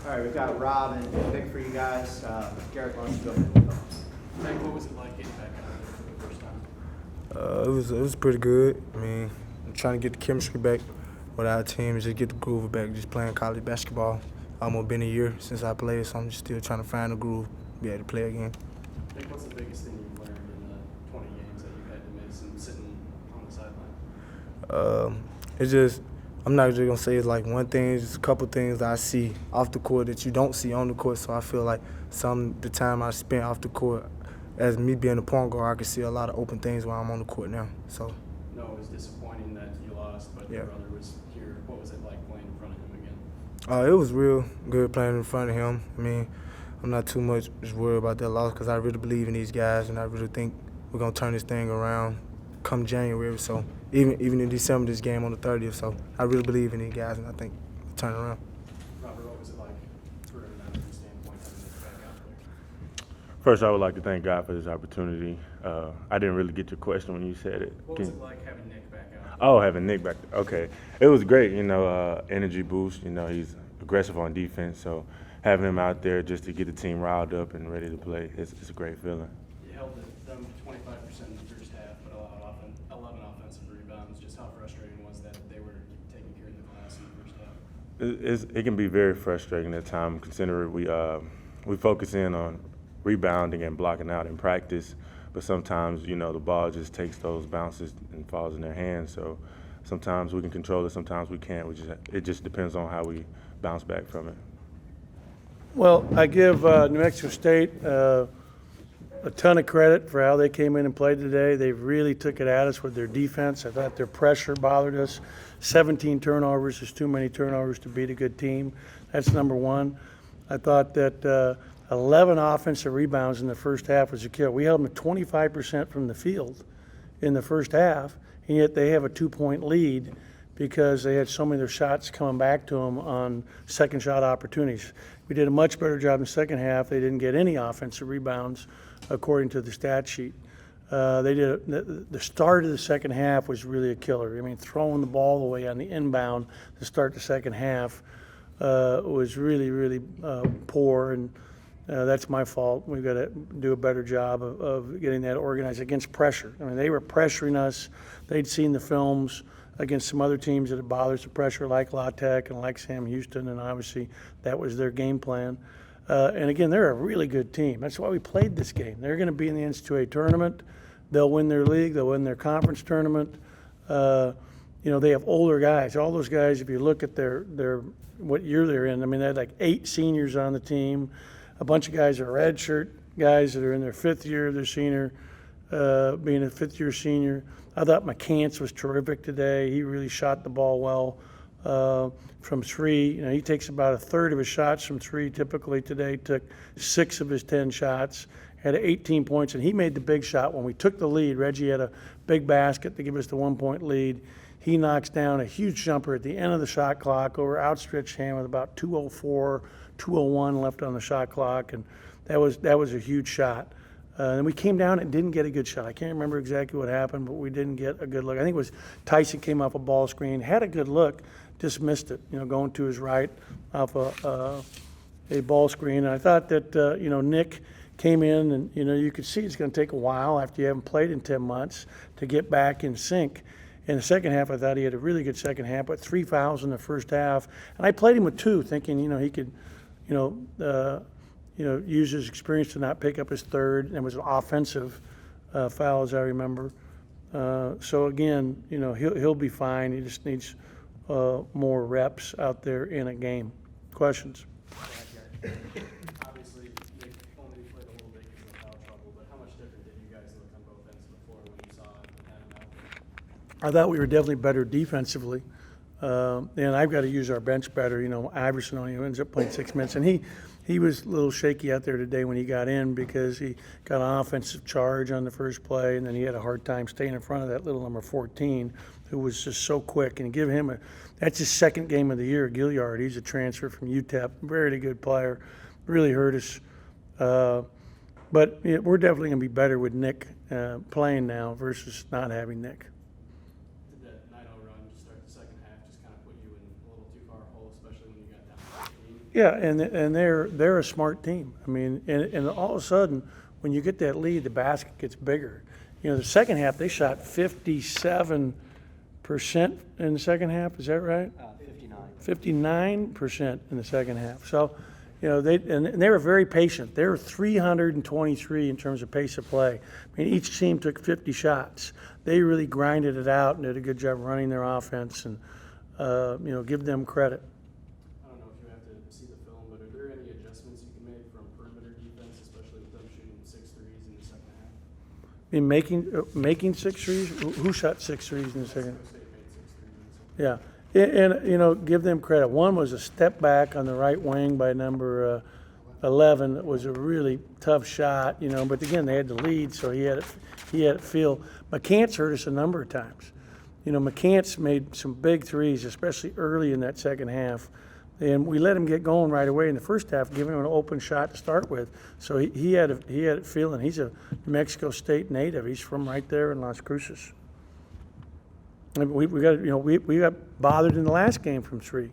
All right, we've got Rob and Vic for you guys. Garrett, why don't you go ahead? Nick, what was it like getting back out there for the first time? It was pretty good. I mean, I'm trying to get the chemistry back with our team and just get the groove back. Just playing college basketball. Almost been a year since I played, so I'm just still trying to find the groove, be able to play again. Nick, what's the biggest thing you've learned in the 20 games that you've had to miss and sitting on the sideline? It's just, I'm not just gonna say it's like one thing. It's just a couple things that I see off the court that you don't see on the court. So I feel like the time I spent off the court, as me being a point guard, I can see a lot of open things while I'm on the court now. So. No, it was disappointing that you lost, but your brother was here. What was it like playing in front of him again? It was real good playing in front of him. I mean, I'm not too much just worried about that loss because I really believe in these guys, and I really think we're gonna turn this thing around come January. So even in December, this game on the 30th. So I really believe in these guys, and I think we'll turn it around. Robert, what was it like for an athletic standpoint having Nick back out there? First, I would like to thank God for this opportunity. I didn't really get your question when you said it. What was it like having Nick back out there? Oh, having Nick back there. Okay. It was great, energy boost. He's aggressive on defense, so having him out there just to get the team riled up and ready to play, it's a great feeling. You held them 25% in the first half, but allowed 11 offensive rebounds. Just how frustrating was that they were taking care of the glass in the first half? It can be very frustrating at times, considering we focus in on rebounding and blocking out in practice, but sometimes the ball just takes those bounces and falls in their hands. So sometimes we can control it, sometimes we can't. It just depends on how we bounce back from it. Well, I give New Mexico State a ton of credit for how they came in and played today. They really took it at us with their defense. I thought their pressure bothered us. 17 turnovers is too many turnovers to beat a good team. That's number one. I thought that 11 offensive rebounds in the first half was a kill. We held them at 25% from the field in the first half, and yet they have a 2-point lead because they had so many of their shots coming back to them on second shot opportunities. We did a much better job in the second half. They didn't get any offensive rebounds according to the stat sheet. The start of the second half was really a killer. I mean, throwing the ball away on the inbound to start the second half was really, really poor, and that's my fault. We've got to do a better job of getting that organized against pressure. I mean, they were pressuring us. They'd seen the films against some other teams that it bothers the pressure, like La Tech and like Sam Houston, and obviously that was their game plan. And again, they're a really good team. That's why we played this game. They're going to be in the NCAA tournament. They'll win their league. They'll win their conference tournament. They have older guys. All those guys, if you look at their what year they're in, I mean, they had like 8 seniors on the team. A bunch of guys are redshirt guys that are in their 5th year of their senior, being a 5th-year senior. I thought McCants was terrific today. He really shot the ball well from 3. He takes about a third of his shots from 3 typically. Today took 6 of his 10 shots, had 18 points, and he made the big shot when we took the lead. Reggie had a big basket to give us the 1-point lead. He knocks down a huge jumper at the end of the shot clock over outstretched hand with about 2:04, 2:01 left on the shot clock, and that was a huge shot. And we came down and didn't get a good shot. I can't remember exactly what happened, but we didn't get a good look. I think it was Tyson came off a ball screen, had a good look, just missed it, going to his right off a ball screen. And I thought that, Nick came in and, you could see it's going to take a while after you haven't played in 10 months to get back in sync. In the second half, I thought he had a really good second half, but 3 fouls in the first half. And I played him with 2, thinking, he could, use his experience to not pick up his third, and it was an offensive foul, as I remember. So again, he'll be fine. He just needs more reps out there in a game. Questions? Obviously, Nick only played a little bit because of foul trouble, but how much different did you guys look on both ends of the floor when you saw him out there? I thought we were definitely better defensively. And I've got to use our bench better. Iverson only ends up playing 6 minutes, and he was a little shaky out there today when he got in because he got an offensive charge on the first play, and then he had a hard time staying in front of that little number 14 who was just so quick. And give him that's his 2nd game of the year, Gilliard. He's a transfer from UTEP, very good player, really hurt us. But we're definitely going to be better with Nick playing now versus not having Nick. Did that 9-0 run to start the second half just kind of put you in a little too far a hole, especially when you got down 15? Yeah, and they're a smart team. I mean, and all of a sudden, when you get that lead, the basket gets bigger. You know, the second half, they shot 57% in the second half, is that right? 59. 59% in the second half. So, you know, they were very patient. They were 323 in terms of pace of play. I mean, each team took 50 shots. They really grinded it out and did a good job running their offense, and you know, give them credit. I don't know if you have to see the film, but are there any adjustments you can make from perimeter defense, especially with them shooting 6 threes in the second half? In making 6 threes, who shot 6 threes in the second? Mexico State made 6 threes in the second half. Yeah, and you know, give them credit. One was a step back on the right wing by number 11. It was a really tough shot, you know. But again, they had the lead, so he had it feel. McCants hurt us a number of times. You know, McCants made some big threes, especially early in that second half, and we let him get going right away in the first half, giving him an open shot to start with. So he had it feeling. He's a New Mexico State native. He's from right there in Las Cruces. And we got, you know, we got bothered in the last game from 3.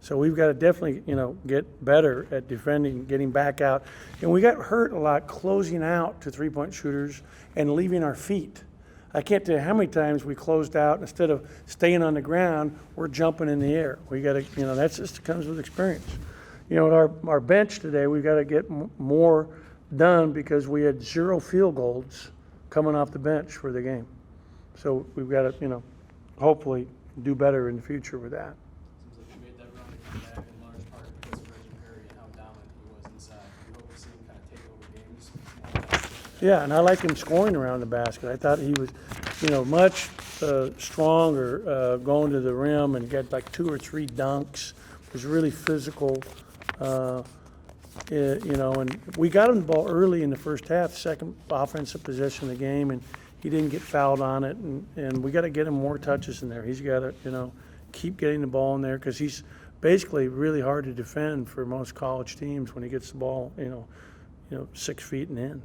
So we've got to definitely, you know, get better at defending, getting back out. And we got hurt a lot closing out to three-point shooters and leaving our feet. I can't tell you how many times we closed out, instead of staying on the ground, we're jumping in the air. We got to, you know, that's just comes with experience. You know, at our bench today, we've got to get more done because we had 0 field goals coming off the bench for the game. So we've got to, you know, hopefully do better in the future with that. Seems like you made that run to come back in large part because of Reggie Perry and how dominant he was inside. We hope to see him kind of take over games. Yeah, and I like him scoring around the basket. I thought he was, you know, much stronger going to the rim, and got like 2 or 3 dunks. Was really physical, you know, and we got him the ball early in the first half, second offensive possession of the game, and he didn't get fouled on it, and we got to get him more touches in there. He's got to, you know, keep getting the ball in there, because he's basically really hard to defend for most college teams when he gets the ball, you know, 6 feet and in. Let's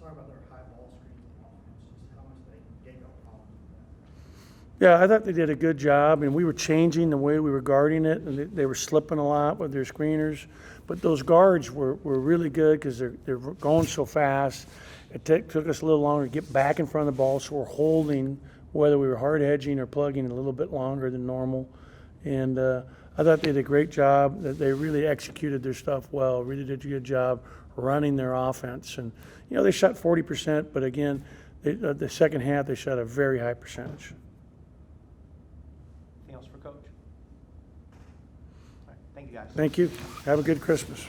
talk about their high ball screens and offense, just how much they gave up problems with that. Yeah, I thought they did a good job, and we were changing the way we were guarding it, and they were slipping a lot with their screeners. But those guards were really good because they're going so fast. It took us a little longer to get back in front of the ball, so we're holding, whether we were hard hedging or plugging, a little bit longer than normal. And I thought they did a great job. That they really executed their stuff well. Really did a good job running their offense. And you know, they shot 40%, but again, the second half they shot a very high percentage. Anything else for Coach? All right, thank you, guys. Thank you. Have a good Christmas.